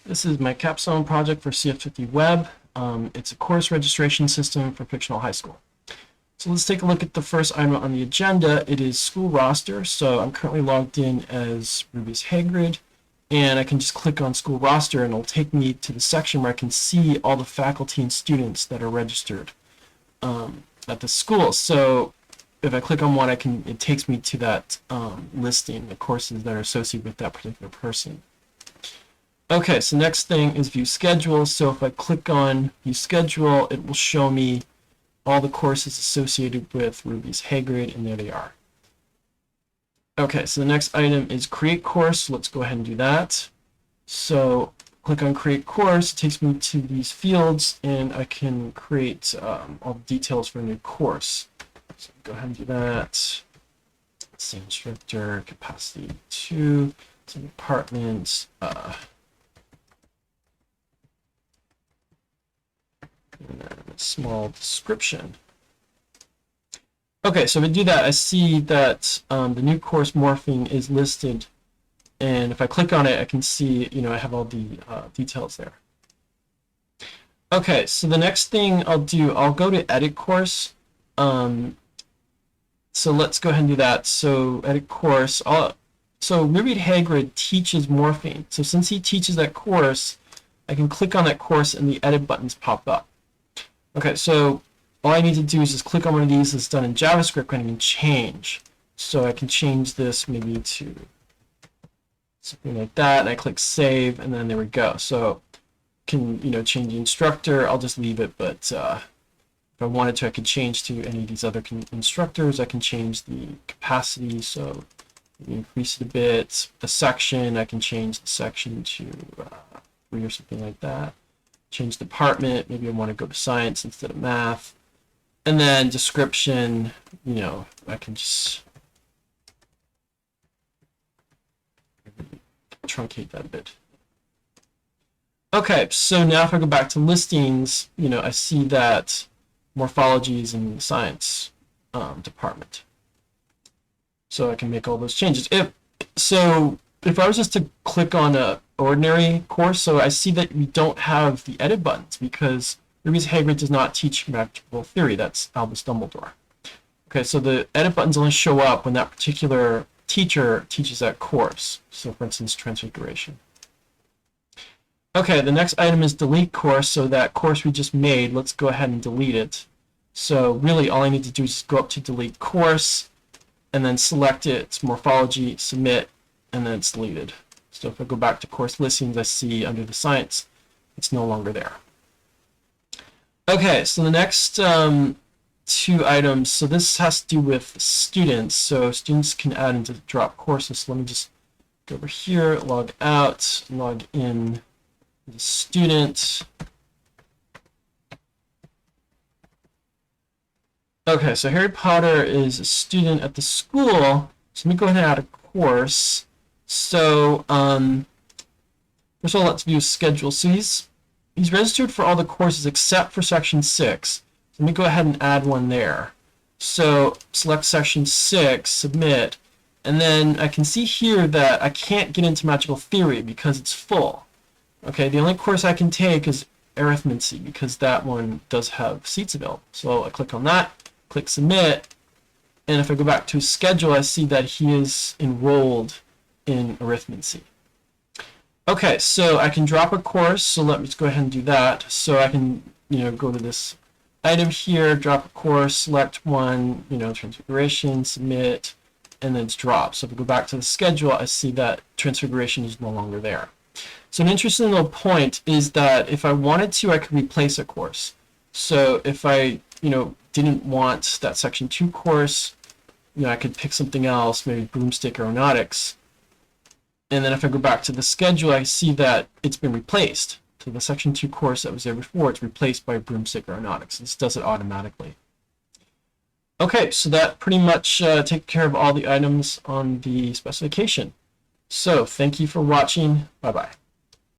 This is my Capstone project for CS50 Web. It's a course registration system for fictional high school. So let's take a look at the first item on the agenda. It is school roster. So I'm currently logged in as Ruby's Hagrid, and I can just click on school roster and it'll take me to the section where I can see all the faculty and students that are registered at the school. So if I click on one, it takes me to that listing, the courses that are associated with that particular person. Okay, so next thing is view schedule. So if I click on view schedule, it will show me all the courses associated with Ruby's Hagrid, and there they are. Okay, so the next item is create course. Let's go ahead and do that. So click on create course, it takes me to these fields, and I can create all the details for a new course. So go ahead and do that. Let's see, instructor, capacity 2, department, and then a small description. Okay, so if I do that, I see that the new course morphing is listed, and if I click on it, I can see, I have all the details there. Okay, so the next thing I'll do, I'll go to edit course. So let's go ahead and do that. So edit course. So Ruby Hagrid teaches morphing. So since he teaches that course, I can click on that course and the edit buttons pop up. Okay, so all I need to do is just click on one of these that's done in JavaScript and I can change. So I can change this maybe to something like that, and I click save, and then there we go. So can change the instructor. I'll just leave it, but if I wanted to, I could change to any of these other instructors. I can change the capacity, so increase it a bit. The section, I can change the section to 3 or something like that. Change department, maybe I want to go to science instead of math. And then description, I can just truncate that a bit. Okay, so now if I go back to listings, I see that morphology is in the science department. So I can make all those changes. If I was just to click on a ordinary course, so I see that we don't have the edit buttons because Ruby's Hagrid does not teach magical theory. That's Albus Dumbledore. Okay, so the edit buttons only show up when that particular teacher teaches that course. So for instance, transfiguration. Okay, the next item is delete course. So that course we just made, let's go ahead and delete it. So really all I need to do is go up to delete course and then select it, it's morphology, submit, and then it's deleted. So if I go back to course listings, I see under the science, it's no longer there. Okay, so the next 2 items, so this has to do with students. So students can add and drop courses. So let me just go over here, log out, log in the student. Okay, so Harry Potter is a student at the school. So let me go ahead and add a course. So first of all, let's view his schedule. So he's registered for all the courses except for section 6. So let me go ahead and add one there. So select section 6, submit, and then I can see here that I can't get into magical theory because it's full. Okay, the only course I can take is arithmancy because that one does have seats available. So I click on that, click submit, and if I go back to his schedule, I see that he is enrolled in arithmancy. Okay, so I can drop a course, so let me just go ahead and do that. So I can, go to this item here, drop a course, select one, transfiguration, submit, and then it's dropped. So if I go back to the schedule, I see that transfiguration is no longer there. So an interesting little point is that if I wanted to, I could replace a course. So if I, didn't want that section 2 course, I could pick something else, maybe broomstick aeronautics. And then if I go back to the schedule, I see that it's been replaced. So the section 2 course that was there before, it's replaced by broomstick aeronautics. This does it automatically. Okay, so that pretty much takes care of all the items on the specification. So thank you for watching. Bye-bye.